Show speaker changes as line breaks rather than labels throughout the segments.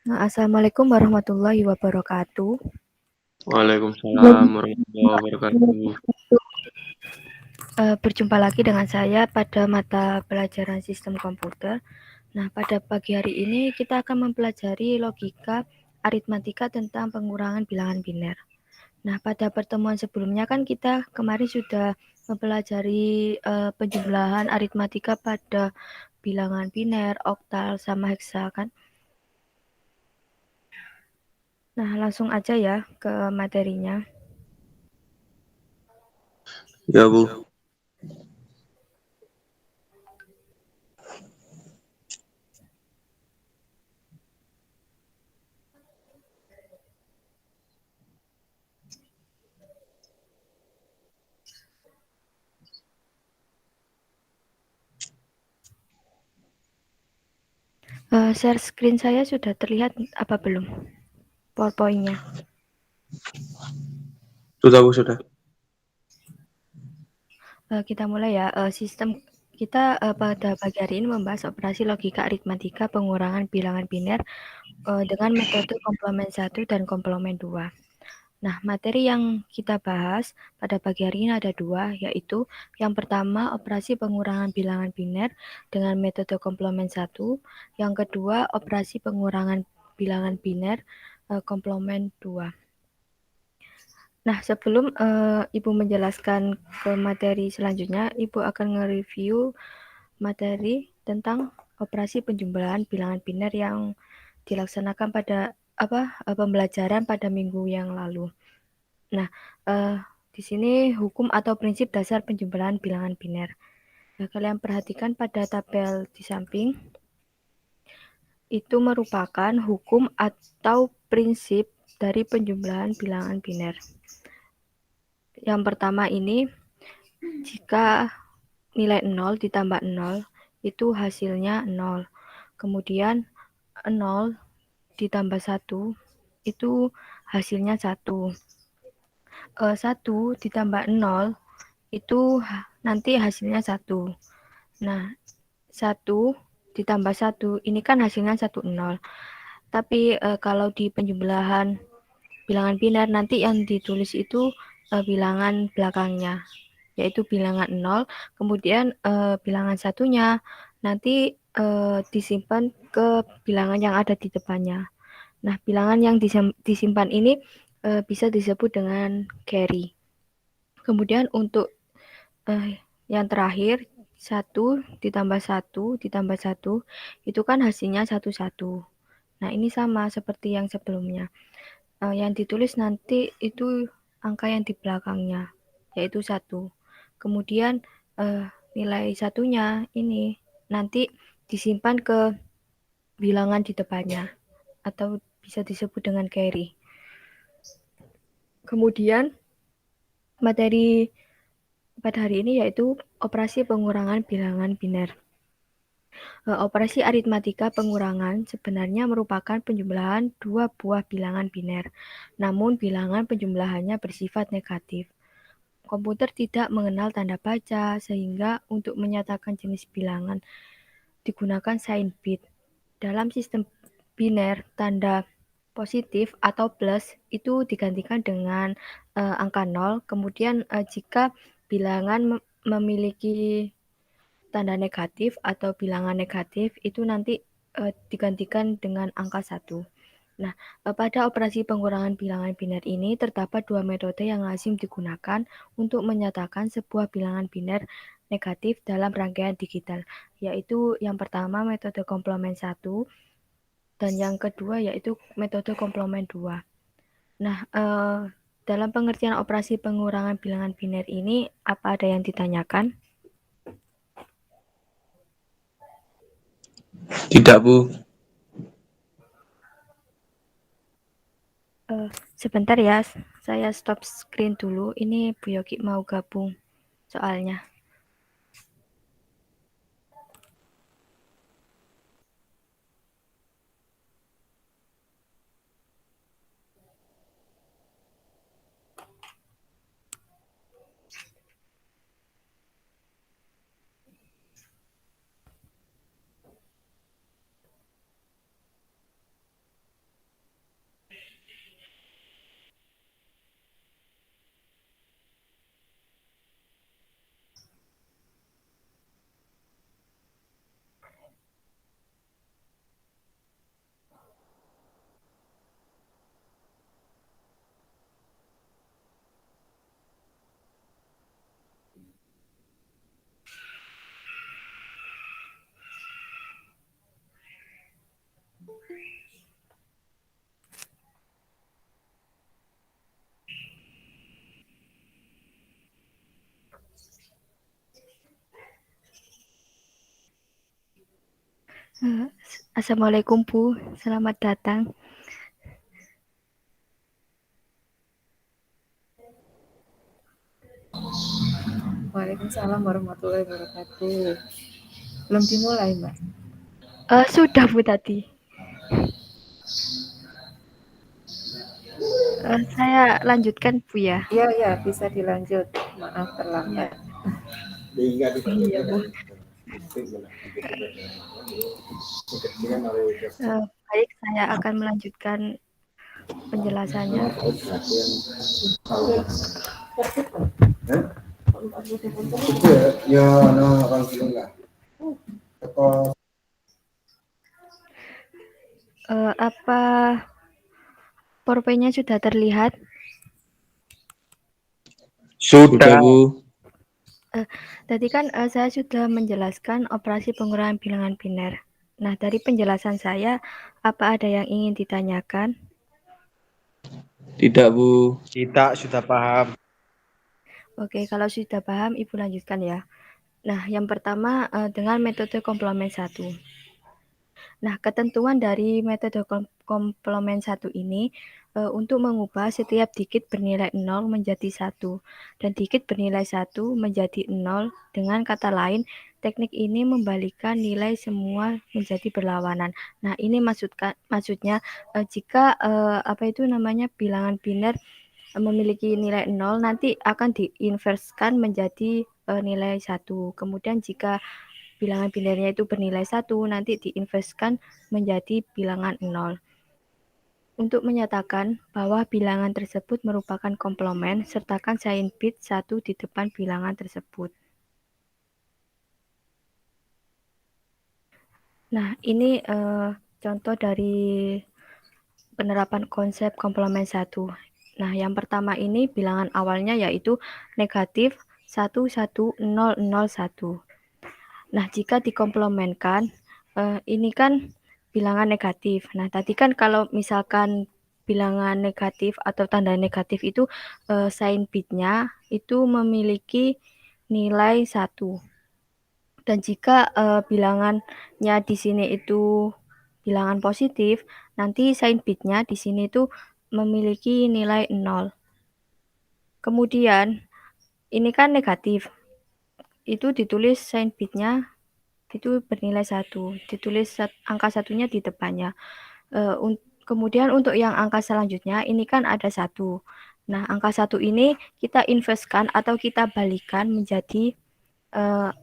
Assalamualaikum warahmatullahi wabarakatuh.
Waalaikumsalam warahmatullahi wabarakatuh.
Berjumpa lagi dengan saya pada mata pelajaran sistem komputer. Nah, pada pagi hari ini kita akan mempelajari logika aritmatika tentang pengurangan bilangan biner. Nah, pada pertemuan sebelumnya kan kita kemarin sudah mempelajari penjumlahan aritmatika pada bilangan biner, oktal, sama heksa kan. Nah, langsung aja ya ke materinya.
Ya, Bu.
Share screen saya sudah terlihat apa belum? PowerPoint-nya.
Sudah, Bu, sudah.
Kita mulai ya. Sistem kita pada pagi hari ini membahas operasi logika aritmatika pengurangan bilangan biner dengan metode komplement 1 dan komplement 2. Nah, materi yang kita bahas pada pagi hari ini ada dua, yaitu yang pertama operasi pengurangan bilangan biner dengan metode komplement 1, yang kedua operasi pengurangan bilangan biner komplement 2. Nah, sebelum Ibu menjelaskan ke materi selanjutnya, Ibu akan nge-review materi tentang operasi penjumlahan bilangan biner yang dilaksanakan pada pembelajaran pada minggu yang lalu. Nah, di sini hukum atau prinsip dasar penjumlahan bilangan biner. Nah, kalian perhatikan pada tabel di samping, itu merupakan hukum atau prinsip dari penjumlahan bilangan biner. Yang pertama ini, jika nilai 0 ditambah 0, itu hasilnya 0. Kemudian 0 ditambah 1, itu hasilnya 1. 1 ditambah 0, itu nanti hasilnya 1. Nah, 1 ditambah 1, ini kan hasilnya 1, 0. Tapi kalau di penjumlahan bilangan biner, nanti yang ditulis itu bilangan belakangnya, yaitu bilangan 0, kemudian bilangan satunya nanti disimpan ke bilangan yang ada di depannya. Nah, bilangan yang disimpan ini bisa disebut dengan carry. Kemudian untuk yang terakhir, 1 ditambah 1 ditambah 1, itu kan hasilnya 1, 1. Nah, ini sama seperti yang sebelumnya. Yang ditulis nanti itu angka yang di belakangnya, yaitu 1. Kemudian nilai satunya ini nanti disimpan ke bilangan di depannya, atau bisa disebut dengan carry. Kemudian materi pada hari ini yaitu operasi pengurangan bilangan biner. Operasi aritmatika pengurangan sebenarnya merupakan penjumlahan dua buah bilangan biner, namun bilangan penjumlahannya bersifat negatif. Komputer tidak mengenal tanda baca, sehingga untuk menyatakan jenis bilangan digunakan sign bit. Dalam sistem biner, tanda positif atau plus itu digantikan dengan angka 0. Kemudian jika bilangan memiliki tanda negatif atau bilangan negatif, itu nanti digantikan dengan angka 1. Nah, pada operasi pengurangan bilangan biner ini terdapat dua metode yang lazim digunakan untuk menyatakan sebuah bilangan biner negatif dalam rangkaian digital, yaitu yang pertama metode komplement 1 dan yang kedua yaitu metode komplement 2. Nah, dalam pengertian operasi pengurangan bilangan biner ini, apa ada yang ditanyakan?
Tidak, Bu.
Sebentar ya, saya stop screen dulu. Ini Bu Yogi mau gabung soalnya. Assalamualaikum Bu, selamat datang.
Waalaikumsalam warahmatullahi wabarakatuh. Belum dimulai, Mbak?
Sudah Bu tadi. Saya lanjutkan Bu ya.
Iya, ya, bisa dilanjut. Maaf terlambat.
Iya Bu. Baik, saya akan melanjutkan penjelasannya. Apa PowerPoint-nya sudah terlihat?
Sudah, Bu.
Tadi kan saya sudah menjelaskan operasi pengurangan bilangan biner. Nah, dari penjelasan saya, apa ada yang ingin ditanyakan?
Tidak, Bu.
Tidak, sudah paham.
Oke, kalau sudah paham, Ibu lanjutkan ya. Nah, yang pertama dengan metode komplement 1. Nah, ketentuan dari metode komplement 1 ini untuk mengubah setiap digit bernilai 0 menjadi 1 dan digit bernilai 1 menjadi 0. Dengan kata lain, teknik ini membalikkan nilai semua menjadi berlawanan. Nah, ini maksudnya jika bilangan biner memiliki nilai 0 nanti akan diinverskan menjadi nilai 1. Kemudian jika bilangan binernya itu bernilai 1 nanti diinverskan menjadi bilangan 0. Untuk menyatakan bahwa bilangan tersebut merupakan komplement, sertakan sign bit 1 di depan bilangan tersebut. Nah, ini contoh dari penerapan konsep komplement 1. Nah, yang pertama ini bilangan awalnya yaitu negatif 11001. Nah, jika dikomplementkan, ini kan bilangan negatif. Nah, tadi kan kalau misalkan bilangan negatif atau tanda negatif itu sign bitnya itu memiliki nilai 1. Dan jika bilangannya di sini itu bilangan positif, nanti sign bitnya di sini itu memiliki nilai 0. Kemudian ini kan negatif. Itu ditulis sign bitnya itu bernilai 1. Ditulis angka satunya di depannya. Kemudian untuk yang angka selanjutnya ini kan ada 1. Nah, angka 1 ini kita inverskan atau kita balikan menjadi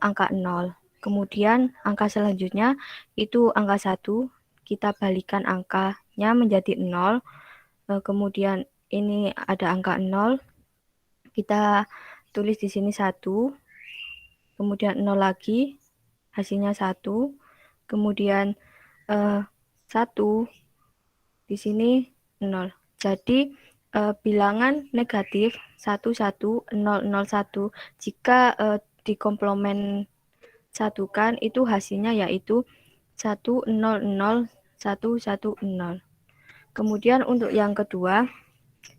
angka 0. Kemudian angka selanjutnya itu angka 1, kita balikan angkanya menjadi 0. Kemudian ini ada angka 0, kita tulis di sini 1, kemudian 0 lagi, hasilnya 1, kemudian 1, di sini 0. Jadi bilangan negatif 11001 jika dikomplement satukan itu hasilnya yaitu 100110. Kemudian untuk yang kedua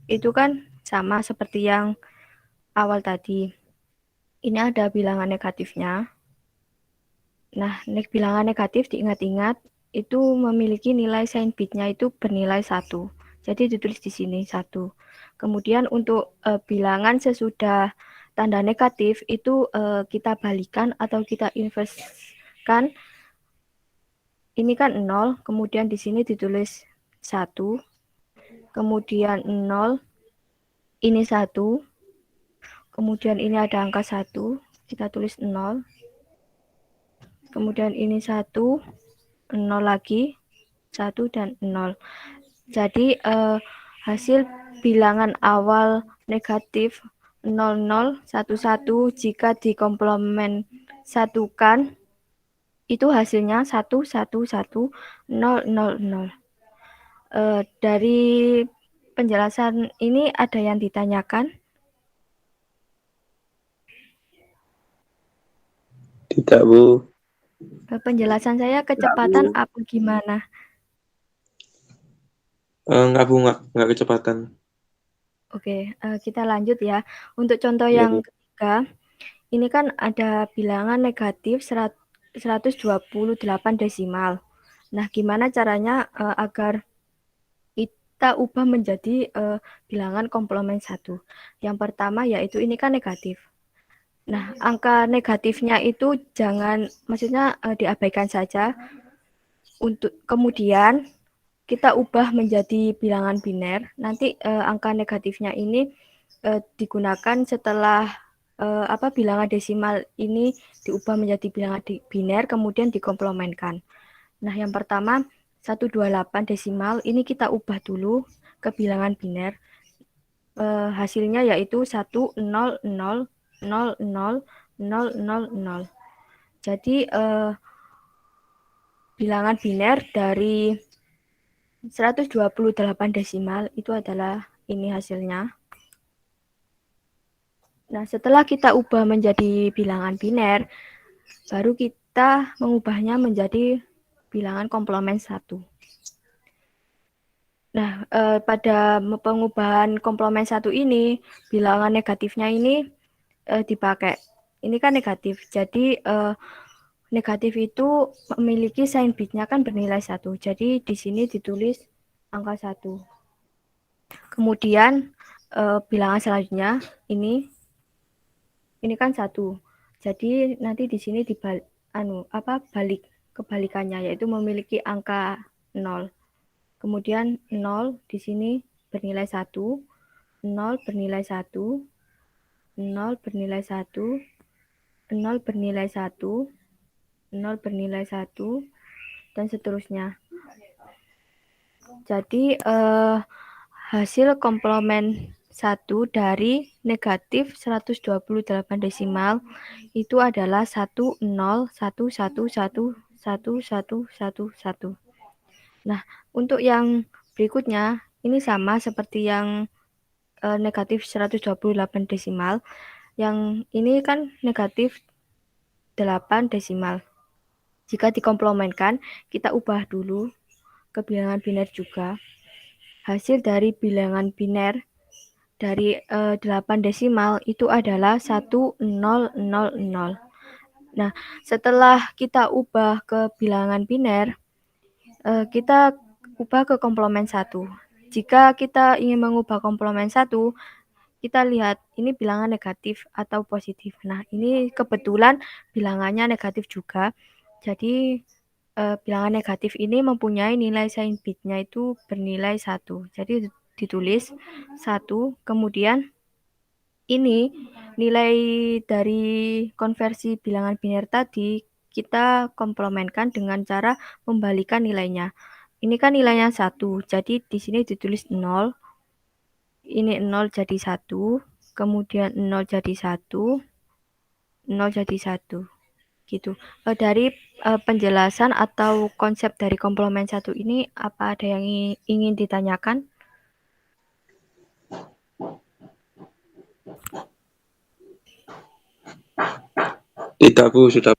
itu kan sama seperti yang awal tadi. Ini ada bilangan negatifnya. Nah, bilangan negatif diingat-ingat itu memiliki nilai sign bitnya itu bernilai 1. Jadi ditulis di sini 1. Kemudian untuk bilangan sesudah tanda negatif itu kita balikan atau kita inverskan. Ini kan 0, kemudian di sini ditulis 1. Kemudian 0, ini 1. Kemudian ini ada angka 1, kita tulis 0. Kemudian ini 1, 0 lagi, 1 dan 0. Jadi hasil bilangan awal negatif 0011 jika dikomplement satukan itu hasilnya 111000. Dari penjelasan ini ada yang ditanyakan?
Tidak, Bu.
Penjelasan saya kecepatan apa gimana?
Nggak kecepatan.
Oke, kita lanjut ya. Untuk contoh
Ya,
yang ketiga, ini kan ada bilangan negatif 128 desimal. Nah, gimana caranya agar kita ubah menjadi bilangan komplement 1? Yang pertama yaitu ini kan negatif. Nah, angka negatifnya itu maksudnya diabaikan saja. Untuk kemudian kita ubah menjadi bilangan biner. Nanti angka negatifnya ini digunakan setelah bilangan desimal ini diubah menjadi bilangan biner, kemudian dikomplementkan. Nah, yang pertama 128 desimal ini kita ubah dulu ke bilangan biner. Hasilnya yaitu 1,000,000,000. Jadi bilangan biner dari 128 desimal itu adalah ini hasilnya. Nah, setelah kita ubah menjadi bilangan biner, baru kita mengubahnya menjadi bilangan komplement 1. Nah, pada pengubahan komplement 1 ini, bilangan negatifnya ini dipakai. Ini kan negatif, jadi negatif itu memiliki sign bitnya kan bernilai 1. Jadi di sini ditulis angka 1. Kemudian bilangan selanjutnya ini kan 1. Jadi nanti di sini balik kebalikannya yaitu memiliki angka 0. Kemudian 0 di sini bernilai 1, 0 bernilai 1, 0 bernilai 1, 0 bernilai 1, 0 bernilai 1, dan seterusnya. Jadi hasil komplement 1 dari negatif 128 desimal itu adalah 1,0,1,1,1,1,1,1. Nah, untuk yang berikutnya ini sama seperti yang negatif 128 desimal. Yang ini kan negatif 8 desimal. Jika dikomplementkan, kita ubah dulu ke bilangan biner juga. Hasil dari bilangan biner dari 8 desimal itu adalah 1,000. Nah, setelah kita ubah ke bilangan biner, kita ubah ke komplement 1. Jika kita ingin mengubah komplement 1, kita lihat ini bilangan negatif atau positif. Nah, ini kebetulan bilangannya negatif juga. Jadi bilangan negatif ini mempunyai nilai sign bitnya itu bernilai 1. Jadi ditulis 1, kemudian ini nilai dari konversi bilangan biner tadi kita komplementkan dengan cara membalikan nilainya. Ini kan nilainya 1, jadi di sini ditulis 0. Ini 0 jadi 1, kemudian 0 jadi 1, 0 jadi 1. Gitu. Dari penjelasan atau konsep dari komplement 1 ini apa ada yang ingin ditanyakan?
Tidak, Bu, sudah.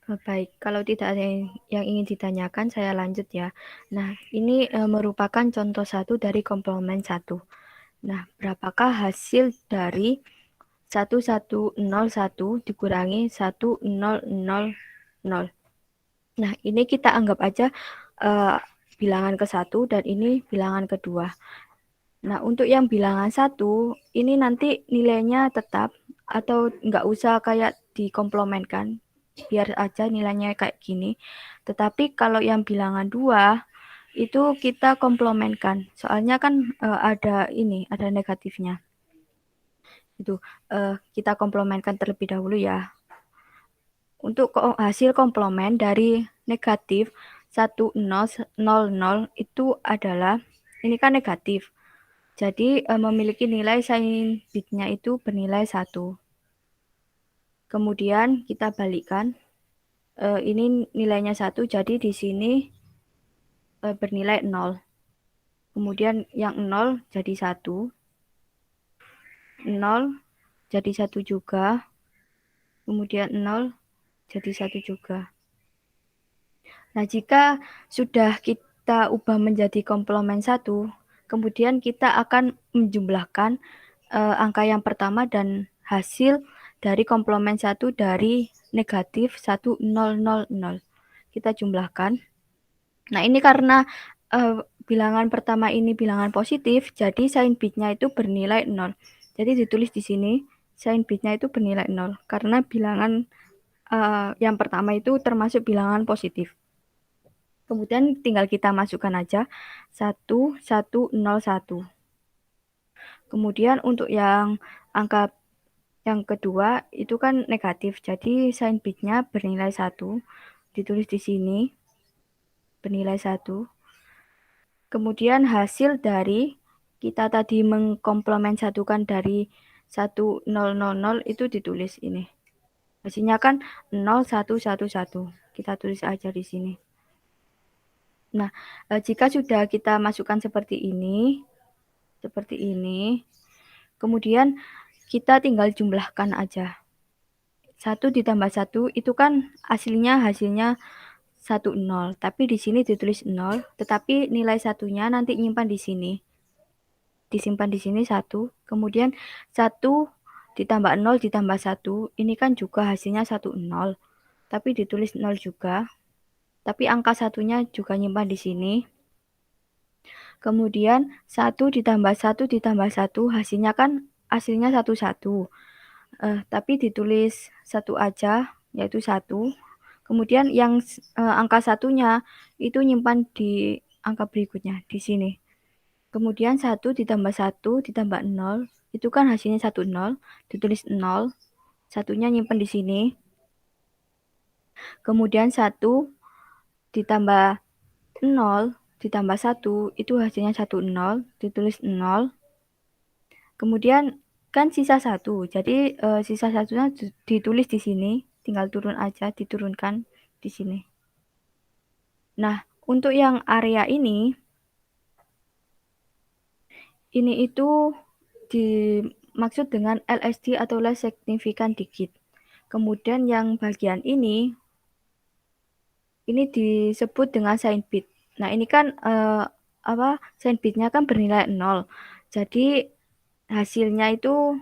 Baik, kalau tidak ada yang ingin ditanyakan, saya lanjut ya. Nah, ini merupakan contoh 1 dari komplement 1. Nah, berapakah hasil dari 1101 dikurangi 1000? Nah, ini kita anggap aja bilangan ke-1 dan ini bilangan kedua. Nah, untuk yang bilangan 1, ini nanti nilainya tetap atau nggak usah kayak dikomplementkan. Biar aja nilainya kayak gini. Tetapi kalau yang bilangan 2, itu kita komplementkan. Soalnya kan ada negatifnya. Itu kita komplementkan terlebih dahulu ya. Untuk hasil komplement dari negatif 1000 itu adalah ini kan negatif. Jadi memiliki nilai sign bitnya itu bernilai 1. Kemudian kita balikkan. Ini nilainya 1, jadi di sini bernilai 0. Kemudian yang 0 jadi 1. 0 jadi 1 juga. Kemudian 0 jadi 1 juga. Nah, jika sudah kita ubah menjadi komplement 1, kemudian kita akan menjumlahkan angka yang pertama dan hasil dari komplement 1 dari negatif 1, 0, 0, 0. Kita jumlahkan. Nah, ini karena bilangan pertama ini bilangan positif, jadi sign bitnya itu bernilai 0. Jadi ditulis di sini, sign bitnya itu bernilai 0, karena bilangan yang pertama itu termasuk bilangan positif. Kemudian tinggal kita masukkan aja 1, 1, 0, 1. Kemudian untuk yang angka yang kedua itu kan negatif, jadi sign bitnya bernilai 1, ditulis di sini, bernilai 1. Kemudian hasil dari kita tadi mengkomplement satukan dari 1, 0, 0, 0 itu ditulis ini. Hasilnya kan 0, 1, 1, 1. Kita tulis aja di sini. Nah, jika sudah kita masukkan seperti ini, kemudian kita tinggal jumlahkan aja. 1 ditambah 1 itu kan hasilnya 1, 0. Tapi di sini ditulis 0, tetapi nilai satunya nanti nyimpan di sini. Disimpan di sini 1, kemudian 1 ditambah 0 ditambah 1, ini kan juga hasilnya 1, 0. Tapi ditulis 0 juga. Tapi angka satunya juga nyimpan di sini. Kemudian 1 ditambah 1 ditambah 1, hasilnya kan hasilnya 1, 1. Tapi ditulis 1 aja, yaitu 1. Kemudian yang angka satunya itu nyimpan di angka berikutnya, di sini. Kemudian 1 ditambah 1 ditambah 0, itu kan hasilnya 1, 0. Ditulis 0, satunya nyimpan di sini. Kemudian 1 ditambah 0 ditambah 1, itu hasilnya 1, 0. Ditulis 0. Kemudian kan sisa 1, jadi sisa satunya ditulis di sini. Tinggal turun aja, diturunkan di sini. Nah, untuk yang area ini itu dimaksud dengan LSD atau less significant digit. Kemudian yang bagian ini disebut dengan sign bit. Nah, ini kan sign bitnya kan bernilai 0. Jadi hasilnya itu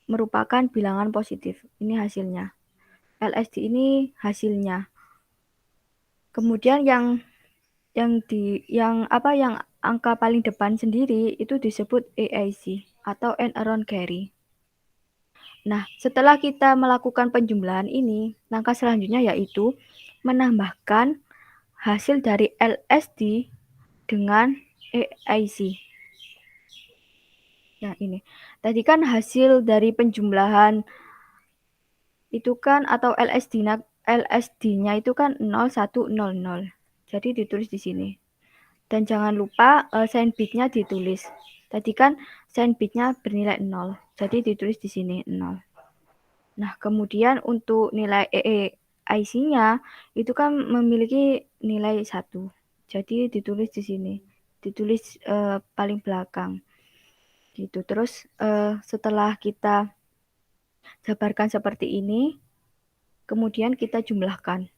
merupakan bilangan positif. Ini hasilnya. LSD ini hasilnya. Kemudian yang angka paling depan sendiri itu disebut AIC atau end around carry. Nah, setelah kita melakukan penjumlahan ini, langkah selanjutnya yaitu menambahkan hasil dari LSD dengan AIC. Nah, ini. Tadi kan hasil dari penjumlahan itu kan atau LSD-nya itu kan 0, 1, 0, 0. Jadi ditulis di sini. Dan jangan lupa sign bitnya ditulis. Tadi kan sign bitnya bernilai 0. Jadi ditulis di sini 0. Nah, kemudian untuk nilai AIC-nya itu kan memiliki nilai 1. Jadi ditulis di sini. Ditulis paling belakang. Gitu. Terus setelah kita jabarkan seperti ini, kemudian kita jumlahkan.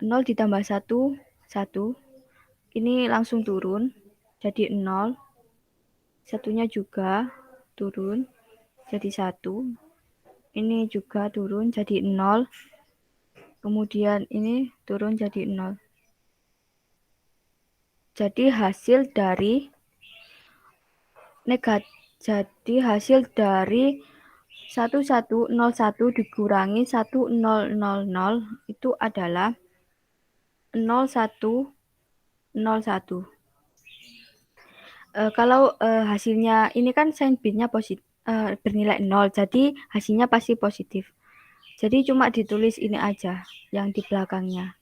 0 ditambah 1, 1. Ini langsung turun, jadi 0. Satunya juga turun, jadi 1. Ini juga turun, jadi 0. Kemudian ini turun jadi 0. Jadi hasil dari jadi hasil dari 1101 dikurangi 1000 itu adalah 0101. Kalau hasilnya ini kan sign bitnya bernilai 0, jadi hasilnya pasti positif. Jadi cuma ditulis ini aja yang di belakangnya.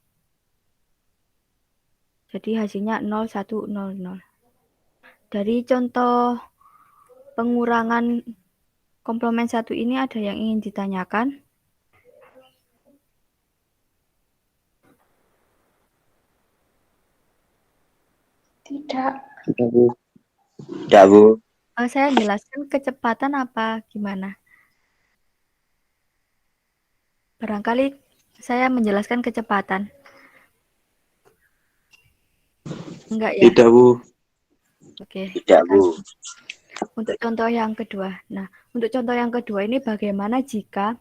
Jadi hasilnya 0100. Dari contoh pengurangan komplement 1 ini ada yang ingin ditanyakan?
Tidak.
Tidak, Bu. Tidak, Bu.
Saya jelaskan kecepatan apa gimana? Barangkali saya menjelaskan kecepatan. Enggak ya?
Tidak, Bu.
Oke,
Tidak, Bu.
untuk contoh yang kedua. Nah, untuk contoh yang kedua ini bagaimana jika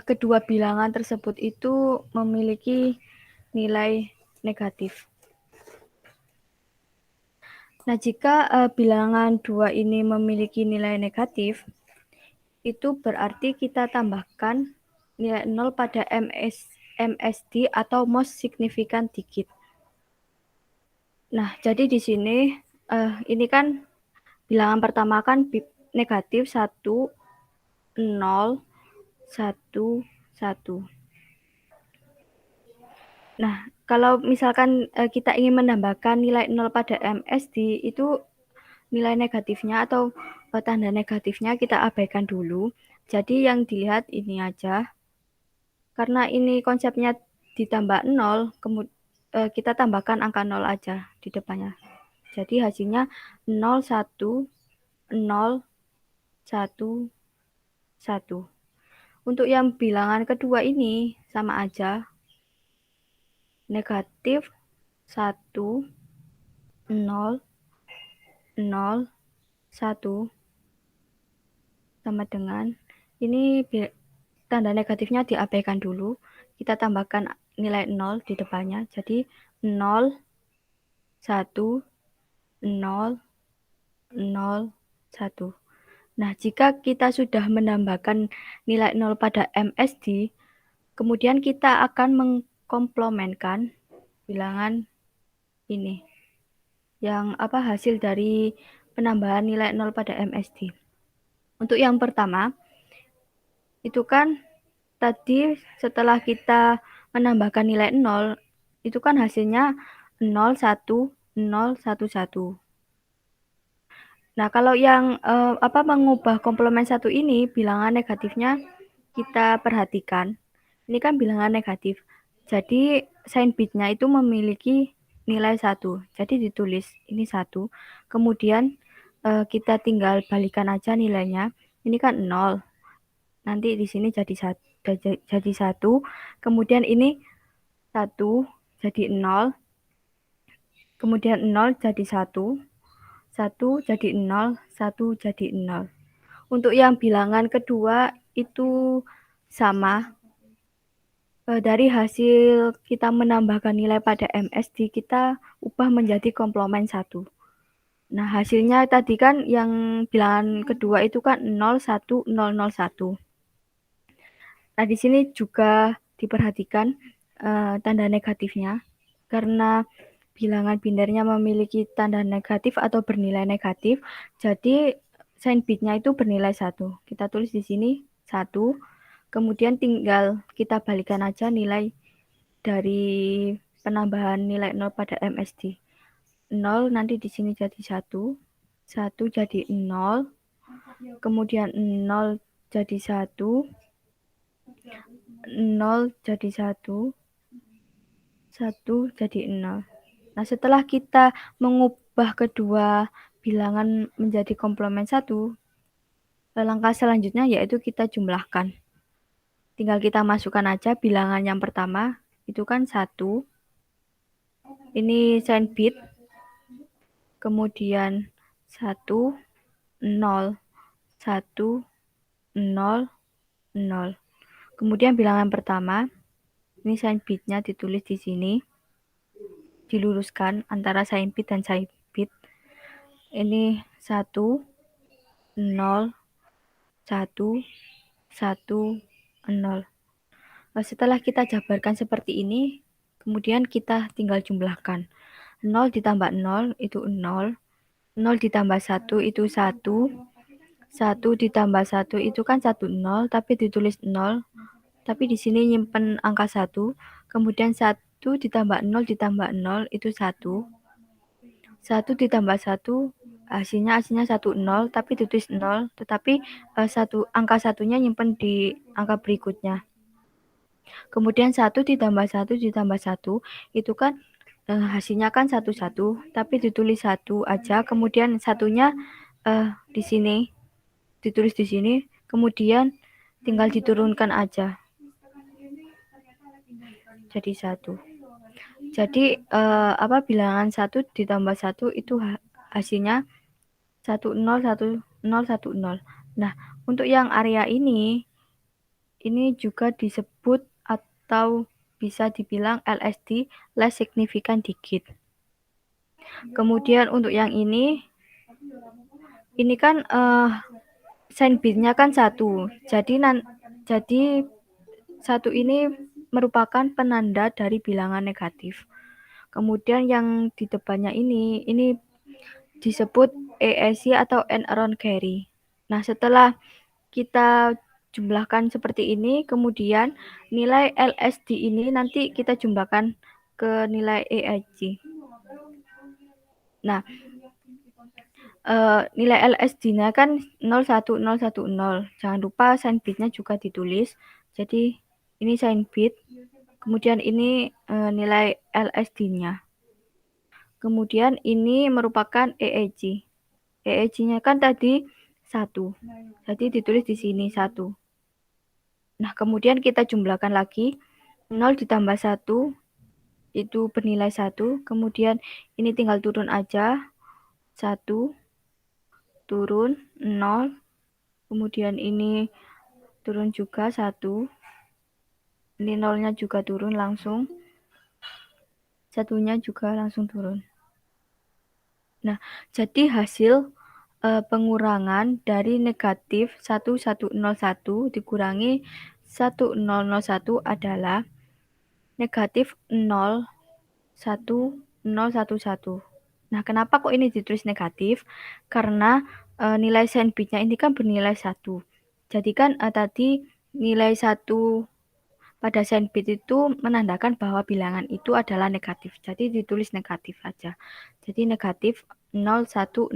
kedua bilangan tersebut itu memiliki nilai negatif. Nah, jika bilangan 2 ini memiliki nilai negatif, itu berarti kita tambahkan nilai 0 pada MSD atau most significant digit. Nah, jadi di sini ini kan bilangan pertama kan negatif 1, 0, 1, 1. Nah, kalau misalkan kita ingin menambahkan nilai 0 pada MSD, itu nilai negatifnya atau tanda negatifnya kita abaikan dulu. Jadi yang dilihat ini aja. Karena ini konsepnya ditambah 0, kita tambahkan angka 0 aja di depannya. Jadi hasilnya 0, 1, 0, 1, 1. Untuk yang bilangan kedua ini sama aja. Negatif 1, 0, 0, 1 sama dengan ini tanda negatifnya diabaikan dulu. Kita tambahkan nilai 0 di depannya. Jadi 0, 1, 0, 0, 1. Nah, jika kita sudah menambahkan nilai 0 pada MSD, kemudian kita akan mengkomplementkan bilangan ini. Yang hasil dari penambahan nilai 0 pada MSD. Untuk yang pertama, itu kan tadi setelah kita menambahkan nilai 0, itu kan hasilnya 0, 1, 0, 1, 1. Nah, kalau yang mengubah komplement 1 ini, bilangan negatifnya kita perhatikan. Ini kan bilangan negatif. Jadi, sign bitnya itu memiliki nilai 1. Jadi, ditulis ini 1. Kemudian, kita tinggal balikan aja nilainya. Ini kan 0. Nanti di sini jadi 1. Kemudian ini 1 jadi 0. Kemudian 0 jadi 1. 1 jadi 0, 1 jadi 0. Untuk yang bilangan kedua itu sama. Dari hasil kita menambahkan nilai pada MSD, kita ubah menjadi komplement 1. Nah, hasilnya tadi kan yang bilangan kedua itu kan 0, 1, 0, 0, 1. Nah, di sini juga diperhatikan tanda negatifnya. Karena bilangan binernya memiliki tanda negatif atau bernilai negatif, jadi sign bitnya itu bernilai 1. Kita tulis di sini 1, kemudian tinggal kita balikan aja nilai dari penambahan nilai 0 pada MSD. 0 nanti di sini jadi 1, 1 jadi 0, kemudian 0 jadi 1, 0 jadi 1, 1 jadi 0. Nah, setelah kita mengubah kedua bilangan menjadi komplement 1, langkah selanjutnya yaitu kita jumlahkan. Tinggal kita masukkan aja bilangan yang pertama, itu kan 1. Ini sign bit. Kemudian 1, 0, 1, 0, 0. Kemudian bilangan pertama, ini sign bitnya ditulis di sini. Diluruskan antara sign bit dan sign bit. Ini 1, 0, 1, 1, 0. Setelah kita jabarkan seperti ini, kemudian kita tinggal jumlahkan. 0 ditambah 0 itu 0, 0 ditambah 1 itu 1, 1 ditambah 1 itu kan 1, 0, tapi ditulis 0, tapi di sini nyimpen angka 1, kemudian 1 ditambah 0 ditambah 0 itu 1, 1 ditambah 1 hasilnya 1, 0, tapi ditulis 0, tetapi angka satunya nyimpen di angka berikutnya. Kemudian 1 ditambah 1 ditambah 1 itu kan hasilnya kan 1, 1, tapi ditulis 1 aja, kemudian satunya di sini, ditulis di sini, kemudian tinggal diturunkan aja. Jadi 1. Jadi bilangan 1 ditambah 1 itu hasilnya 101010. Nah, untuk yang area ini juga disebut atau bisa dibilang LSD, less significant digit. Kemudian untuk yang ini kan sign bitnya kan 1. Jadi 1 ini merupakan penanda dari bilangan negatif. Kemudian yang di depannya ini disebut AAC atau end around carry. Nah, setelah kita jumlahkan seperti ini, kemudian nilai LSD ini nanti kita jumlahkan ke nilai AAC. Nah, nilai LSD-nya kan 01010. Jangan lupa sign bit-nya juga ditulis. Jadi ini sign bit, kemudian ini nilai LSD-nya. Kemudian ini merupakan EEG. EEG-nya kan tadi 1. Jadi ditulis di sini 1. Nah, kemudian kita jumlahkan lagi. 0 ditambah 1 itu bernilai 1. Kemudian ini tinggal turun aja. 1 turun 0. Kemudian ini turun juga 1. Ini 0-nya juga turun langsung. 1-nya juga langsung turun. Nah, jadi hasil pengurangan dari negatif 1101 dikurangi 1001 adalah negatif 01011. Nah, kenapa kok ini ditulis negatif? Karena nilai sign bit-nya ini kan bernilai 1. Jadi kan tadi nilai 1 pada sign bit itu menandakan bahwa bilangan itu adalah negatif. Jadi ditulis negatif aja. Jadi negatif 01011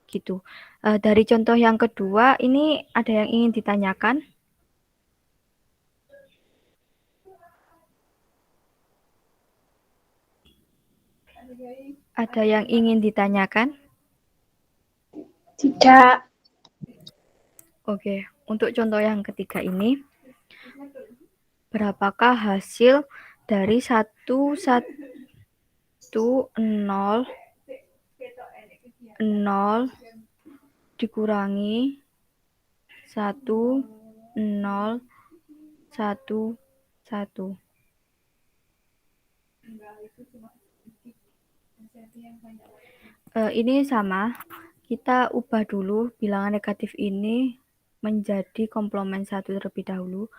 gitu. Dari contoh yang kedua, ini ada yang ingin ditanyakan? Ada yang ingin ditanyakan?
Tidak.
Oke, untuk contoh yang ketiga ini, berapakah hasil dari 110 0 dikurangi 1011. Ini sama, kita ubah dulu bilangan negatif ini menjadi komplement 1 terlebih dahulu.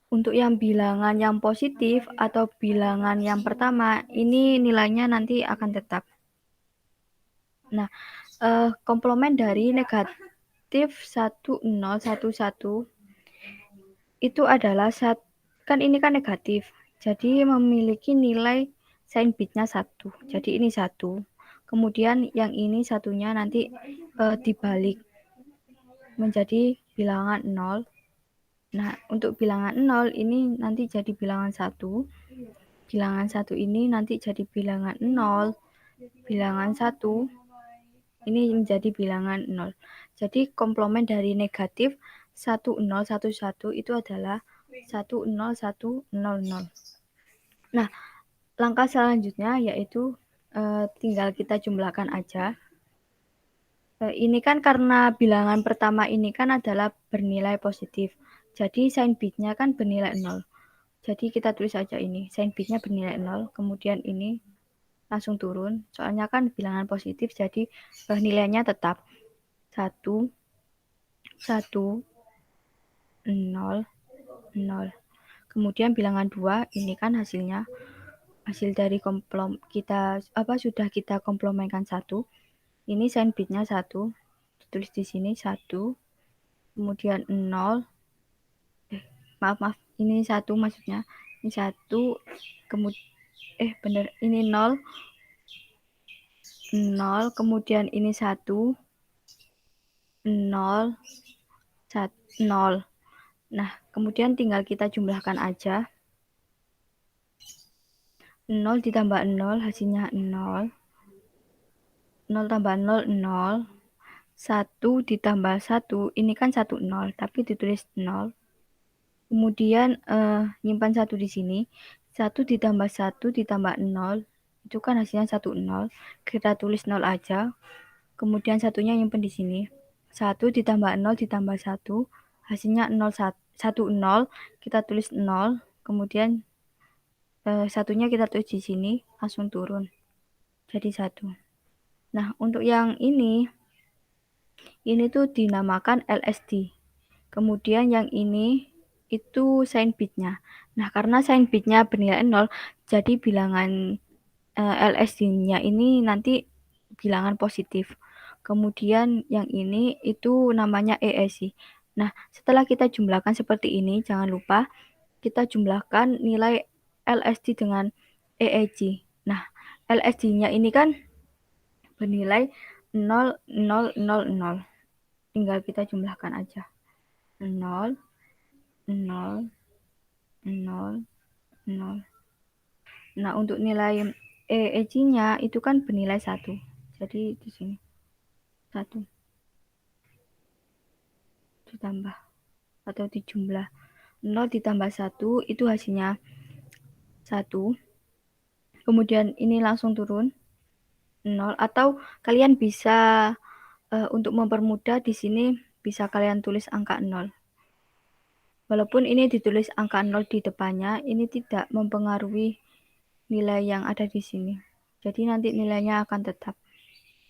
Untuk yang bilangan yang positif atau bilangan yang pertama, ini nilainya nanti akan tetap. Nah, komplement dari negatif 1011 itu adalah kan ini kan negatif. Jadi memiliki nilai sign bit-nya 1. Jadi ini 1. Kemudian yang ini satunya nanti dibalik menjadi bilangan 0. Nah, untuk bilangan 0 ini nanti jadi bilangan 1. Bilangan 1 ini nanti jadi bilangan 0. Bilangan 1 ini menjadi bilangan 0. Jadi komplement dari negatif 1011 itu adalah 10100. Nah, langkah selanjutnya yaitu tinggal kita jumlahkan aja. Ini kan karena bilangan pertama ini kan adalah bernilai positif. Jadi sign bit-nya kan bernilai 0. Jadi kita tulis aja ini, sign bit-nya bernilai 0, kemudian ini langsung turun. Soalnya kan bilangan positif, jadi nilainya tetap 1, 1, 0, 0. Kemudian bilangan 2 ini kan hasilnya hasil dari sudah kita komplementkan 1. Ini sign bit-nya 1. Ditulis di sini 1. Kemudian 0. Maaf, ini 1 maksudnya. Ini 1, kemudian bener, ini 0. 0, kemudian ini 1. 0, 0. Nah, kemudian tinggal kita jumlahkan aja. 0 ditambah 0 hasilnya 0. 0 tambah 0, 0. 1 ditambah 1, ini kan 1, 0, tapi ditulis 0. Kemudian nyimpan 1 di sini. 1 ditambah 1 ditambah 0, itu kan hasilnya 1, 0. Kita tulis 0 aja. Kemudian satunya nyimpen di sini. 1 ditambah 0 ditambah 1, hasilnya 0, 1, 0. Kita tulis 0. Kemudian satunya kita tulis di sini, langsung turun. Jadi 1. Nah, untuk yang ini tuh dinamakan LSD. Kemudian yang ini itu sign bitnya. Nah, karena sign bitnya bernilai 0, jadi bilangan LSD-nya ini nanti bilangan positif. Kemudian yang ini itu namanya EEC. Nah, setelah kita jumlahkan seperti ini, jangan lupa kita jumlahkan nilai LSD dengan EEC. Nah, LSD-nya ini kan bernilai 0, 0, 0, 0. Tinggal kita jumlahkan aja. 0, 0, 0, 0. Nah, untuk nilai EEC-nya itu kan bernilai 1. Jadi di sini 1 ditambah atau dijumlah. 0 ditambah 1 itu hasilnya 1. Kemudian ini langsung turun 0, atau kalian bisa untuk mempermudah di sini bisa kalian tulis angka 0. Walaupun ini ditulis angka 0 di depannya, ini tidak mempengaruhi nilai yang ada di sini. Jadi nanti nilainya akan tetap.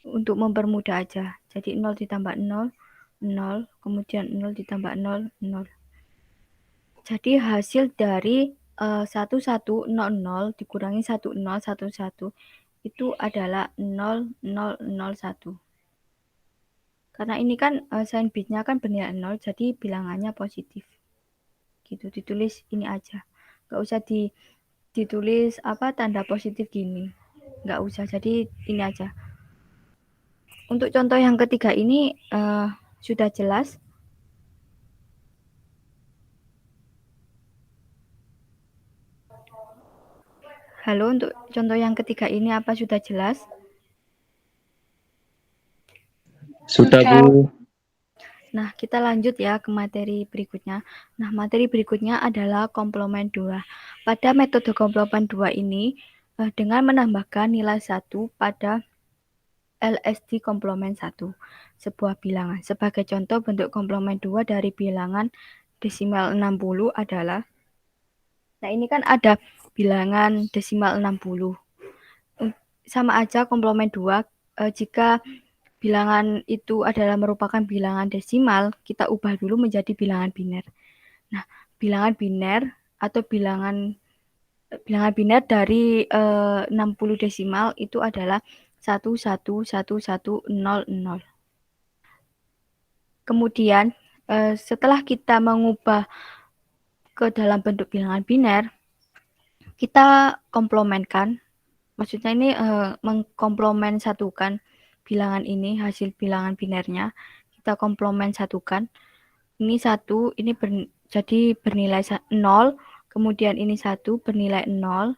Untuk mempermudah aja. Jadi 0 ditambah 0, 0. Kemudian 0 ditambah 0, 0. Jadi hasil dari 1100 dikurangi 1011 itu adalah 0001. Karena ini kan sign bitnya kan bernilai 0, jadi bilangannya positif. Gitu, ditulis ini aja. Nggak usah ditulis tanda positif gini. Nggak usah, jadi ini aja. Untuk contoh yang ketiga ini sudah jelas. Halo, untuk contoh yang ketiga ini apa sudah jelas?
Sudah, Bu.
Nah, kita lanjut ya ke materi berikutnya. Nah, materi berikutnya adalah komplement 2. Pada metode komplement 2 ini, dengan menambahkan nilai 1 pada LSD komplement 1, sebuah bilangan. Sebagai contoh, bentuk komplement 2 dari bilangan desimal 60 adalah, nah ini kan ada bilangan desimal 60. Sama aja komplement 2, jika bilangan itu adalah merupakan bilangan desimal, kita ubah dulu menjadi bilangan biner. Nah, bilangan biner atau bilangan biner dari 60 desimal itu adalah 111100. Kemudian setelah kita mengubah ke dalam bentuk bilangan biner, kita komplementkan. Maksudnya ini mengkomplement satukan bilangan ini, hasil bilangan binernya. Kita komplement satukan. Ini 1, ini jadi bernilai 0. Kemudian ini 1 bernilai 0.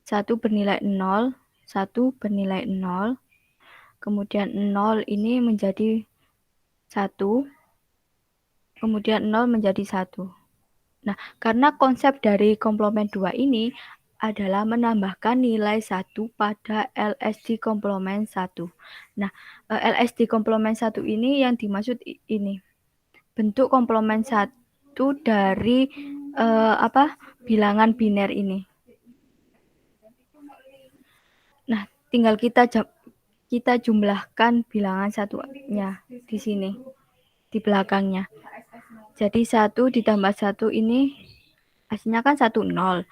1 bernilai 0. 1 bernilai 0. Kemudian 0 ini menjadi 1. Kemudian 0 menjadi 1. Nah, karena konsep dari komplement 2 ini adalah menambahkan nilai 1 pada LSD komplement 1. Nah, LSD komplement 1 ini yang dimaksud ini. Bentuk komplement 1 dari bilangan biner ini. Nah, tinggal kita jumlahkan bilangan satunya di sini, di belakangnya. Jadi 1 ditambah 1 ini hasilnya kan 1, 0.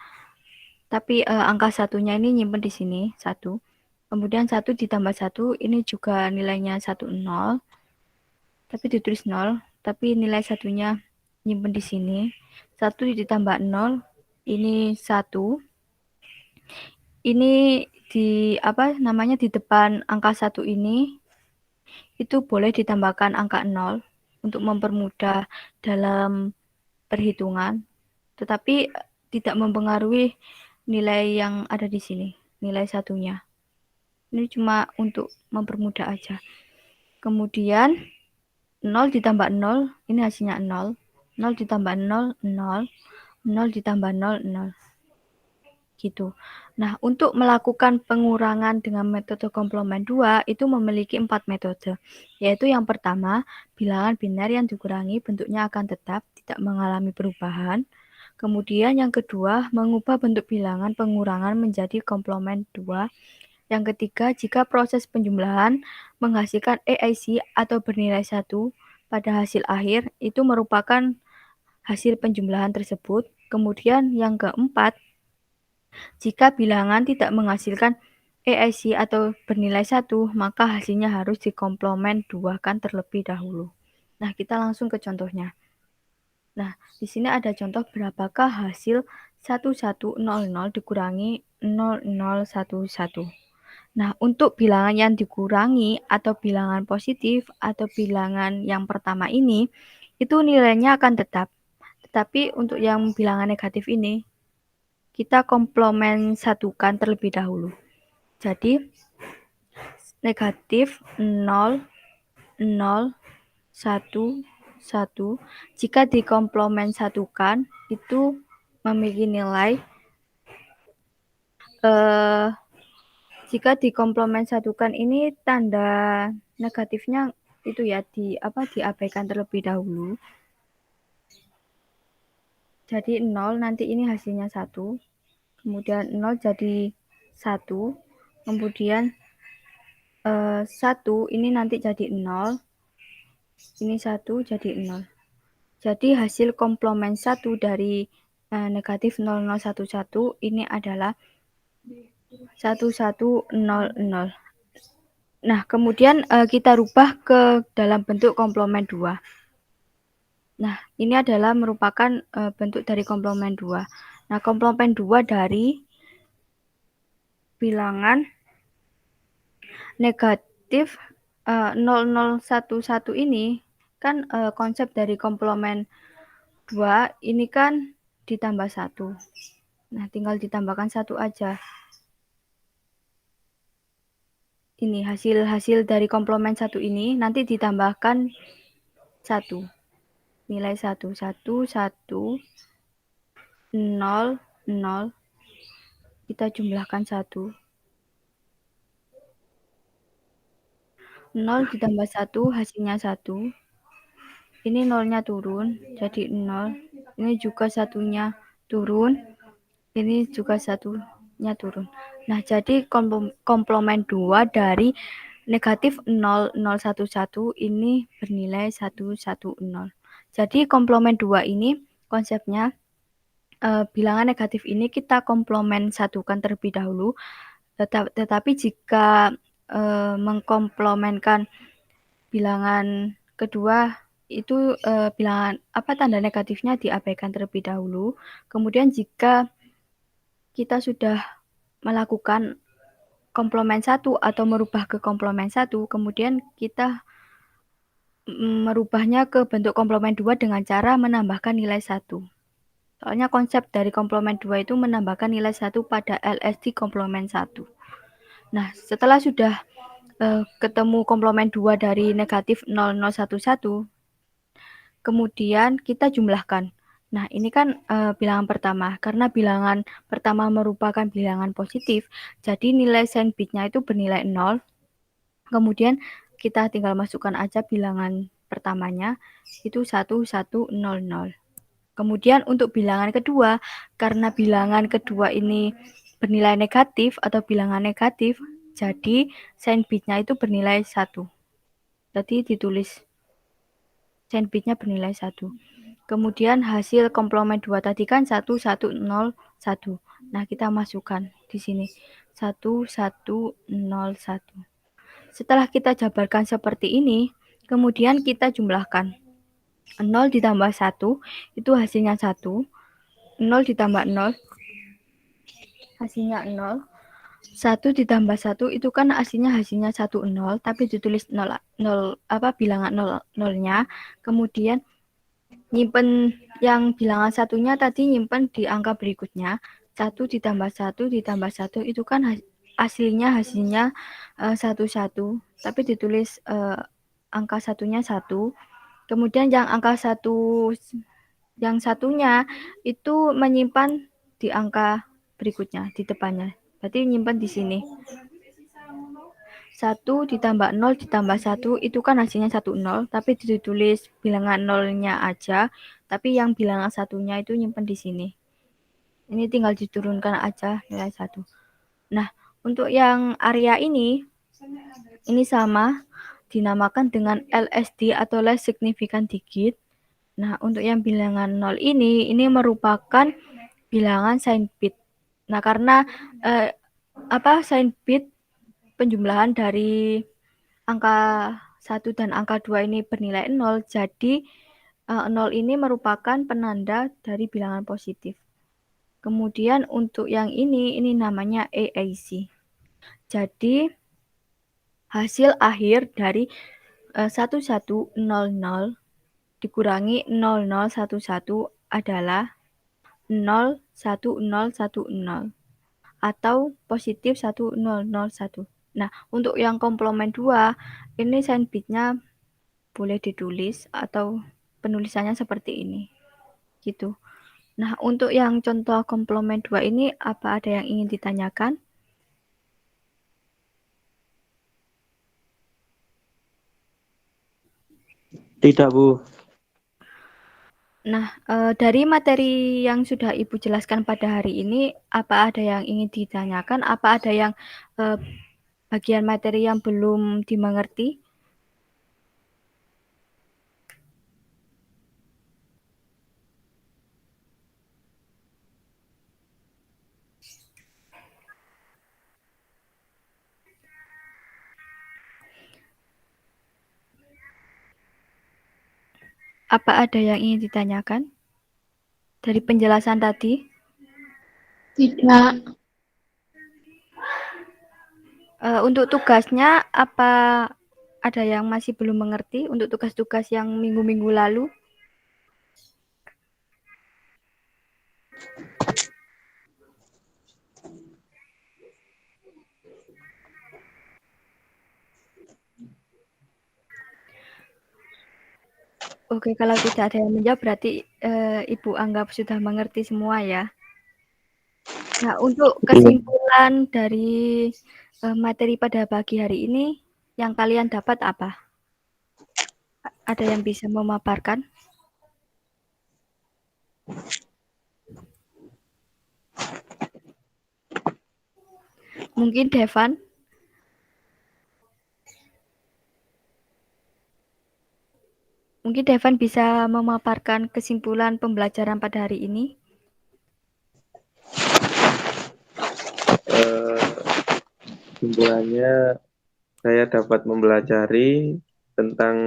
Tapi angka satunya ini nyimpen di sini, 1. Kemudian 1 ditambah 1 ini juga nilainya 1, 0. Tapi ditulis 0. Tapi nilai satunya nyimpen di sini. 1 ditambah 0 ini 1. Ini di di depan angka 1 ini itu boleh ditambahkan angka 0 untuk mempermudah dalam perhitungan. Tetapi tidak mempengaruhi nilai yang ada di sini, nilai satunya. Ini cuma untuk mempermudah aja. Kemudian 0 ditambah 0, ini hasilnya 0. 0 ditambah 0, 0. 0 ditambah 0, 0. Gitu. Nah, untuk melakukan pengurangan dengan metode komplement 2 itu memiliki 4 metode, yaitu yang pertama, bilangan biner yang dikurangi bentuknya akan tetap, tidak mengalami perubahan. Kemudian yang kedua, mengubah bentuk bilangan pengurangan menjadi komplement 2. Yang ketiga, jika proses penjumlahan menghasilkan EIC atau bernilai 1 pada hasil akhir, itu merupakan hasil penjumlahan tersebut. Kemudian yang keempat, jika bilangan tidak menghasilkan EIC atau bernilai 1, maka hasilnya harus dikomplement 2-kan terlebih dahulu. Nah, kita langsung ke contohnya. Nah, di sini ada contoh berapakah hasil 1100 dikurangi 0011. Nah, untuk bilangan yang dikurangi atau bilangan positif atau bilangan yang pertama ini, itu nilainya akan tetap. Tetapi untuk yang bilangan negatif ini, kita komplement satukan terlebih dahulu. Jadi, negatif 0, 0, 1, 1. Jika dikomplement satukan, itu memiliki nilai jika dikomplement satukan ini tanda negatifnya itu ya diabaikan terlebih dahulu. Jadi 0 nanti ini hasilnya 1. Kemudian 0 jadi 1. Kemudian 1 ini nanti jadi 0. Ini 1 jadi 0. Jadi hasil komplement 1 dari negatif 0011 ini adalah 1100. Nah, kemudian kita rubah ke dalam bentuk komplement 2. Nah, ini adalah merupakan bentuk dari komplement 2. Nah, komplement 2 dari bilangan negatif 0011 ini kan konsep dari komplement 2 ini kan ditambah 1. Nah, tinggal ditambahkan 1 aja. Ini hasil dari komplement 1 ini nanti ditambahkan 1. Nilai 1, 1, 1, 0, 0. Kita jumlahkan 1. 0 ditambah 1 hasilnya 1. Ini 0-nya turun, jadi 0. Ini juga 1-nya turun. Ini juga 1-nya turun. Nah, jadi komplement 2 dari negatif 0011 ini bernilai 110. Jadi komplement 2 ini konsepnya bilangan negatif ini kita komplement satukan terlebih dahulu. Tetapi jika mengkomplementkan bilangan kedua itu bilangan tanda negatifnya diabaikan terlebih dahulu. Kemudian jika kita sudah melakukan komplement 1 atau merubah ke komplement 1, kemudian kita merubahnya ke bentuk komplement 2 dengan cara menambahkan nilai 1. Soalnya konsep dari komplement 2 itu menambahkan nilai 1 pada LSD komplement 1. Nah, setelah sudah ketemu komplement 2 dari negatif 0011, kemudian kita jumlahkan. Nah, ini kan bilangan pertama. Karena bilangan pertama merupakan bilangan positif, jadi nilai sign bitnya itu bernilai 0. Kemudian kita tinggal masukkan aja bilangan pertamanya, itu 1100. Kemudian untuk bilangan kedua, karena bilangan kedua ini bernilai negatif atau bilangan negatif, jadi sign bitnya itu bernilai 1. Jadi ditulis sign bitnya bernilai 1. Kemudian hasil komplement 2 tadi kan 1101. Nah, kita masukkan di sini 1101. Setelah kita jabarkan seperti ini, kemudian kita jumlahkan. 0 ditambah 1 itu hasilnya 1. 0 ditambah 0 hasilnya 0. 1 ditambah 1 itu kan hasilnya 10, tapi ditulis 0 bilangan 0-nya. Kemudian nyimpen yang bilangan satunya tadi nyimpen di angka berikutnya. 1 ditambah 1 ditambah 1 itu kan hasilnya 11, tapi ditulis angka satunya 1. Kemudian yang angka 1 Yang satunya itu menyimpan di angka berikutnya, di depannya. Berarti menyimpan di sini. 1 ditambah 0 ditambah 1 itu kan hasilnya 1, 0. Tapi ditulis bilangan nolnya aja. Tapi yang bilangan satunya itu nyimpan di sini. Ini tinggal diturunkan aja nilai 1. Nah, untuk yang area ini sama, dinamakan dengan LSD atau less significant digit. Nah, untuk yang bilangan 0 ini merupakan bilangan sign bit. Nah, karena sign bit penjumlahan dari angka 1 dan angka 2 ini bernilai 0, jadi 0 ini merupakan penanda dari bilangan positif. Kemudian untuk yang ini namanya AAC. Jadi hasil akhir dari 1100 dikurangi 0011 adalah 01010 atau positif 1001. Nah, untuk yang komplement 2 ini sign bitnya boleh ditulis atau penulisannya seperti ini. Gitu. Nah, untuk yang contoh komplement 2 ini apa ada yang ingin ditanyakan?
Tidak, Bu.
Nah, dari materi yang sudah Ibu jelaskan pada hari ini, apa ada yang ingin ditanyakan? Apa ada yang bagian materi yang belum dimengerti? Apa ada yang ingin ditanyakan dari penjelasan tadi?
Tidak.
Untuk tugasnya, apa ada yang masih belum mengerti untuk tugas-tugas yang minggu-minggu lalu? Oke, kalau tidak ada yang menjawab berarti Ibu anggap sudah mengerti semua ya. Nah, untuk kesimpulan dari materi pada pagi hari ini yang kalian dapat apa? Ada yang bisa memaparkan? Mungkin Devan? Mungkin Devan bisa memaparkan kesimpulan pembelajaran pada hari ini?
Kesimpulannya, saya dapat mempelajari tentang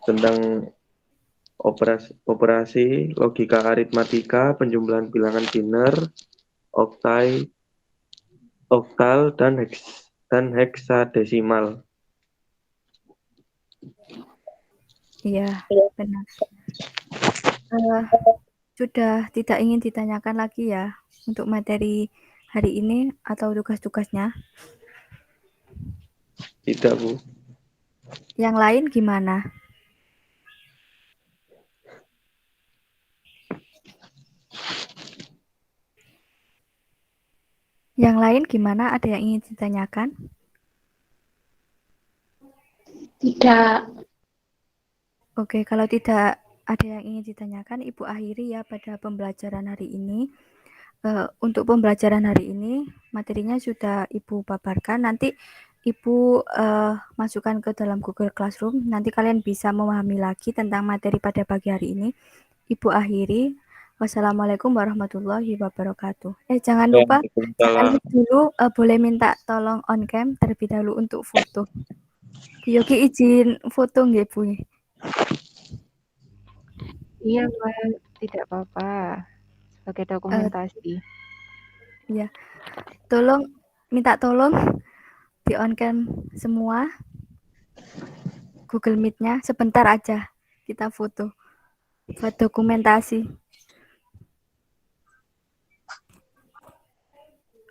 tentang operasi logika aritmatika, penjumlahan bilangan biner, oktal, dan heksadesimal.
Iya, benar. Sudah tidak ingin ditanyakan lagi ya untuk materi hari ini atau tugas-tugasnya?
Tidak, Bu.
Yang lain gimana? Yang lain gimana? Ada yang ingin ditanyakan?
Tidak.
Oke, kalau tidak ada yang ingin ditanyakan, Ibu akhiri ya pada pembelajaran hari ini. Untuk pembelajaran hari ini, materinya sudah Ibu paparkan. Nanti Ibu masukkan ke dalam Google Classroom. Nanti kalian bisa memahami lagi tentang materi pada pagi hari ini. Ibu akhiri. Wassalamualaikum warahmatullahi wabarakatuh. Jangan lupa, jangan dulu boleh minta tolong on cam terlebih dahulu untuk foto. Bu Yogi izin foto nggih, Bu?
Iya, Mbak, tidak apa-apa. Sebagai dokumentasi.
Iya. Minta tolong di on cam semua. Google Meet-nya sebentar aja. Kita foto. Buat dokumentasi.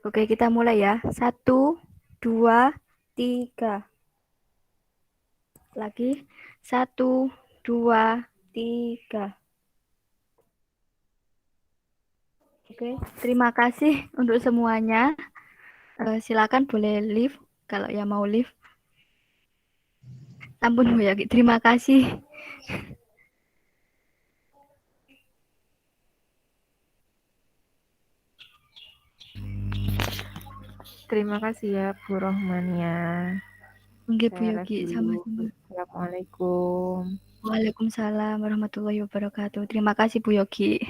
Oke, kita mulai ya. 1, 2, 3. Lagi. 1, 2, 3. Oke, terima kasih untuk semuanya. Silakan boleh live kalau yang mau live. Ampun Bu Yogi, terima kasih.
Terima kasih ya Bu Rohmania.
Oke Bu
Saya
Yogi,
live dulu.
sama-sama.
Assalamualaikum.
Waalaikumsalam warahmatullahi wabarakatuh. Terima kasih Bu Yogi.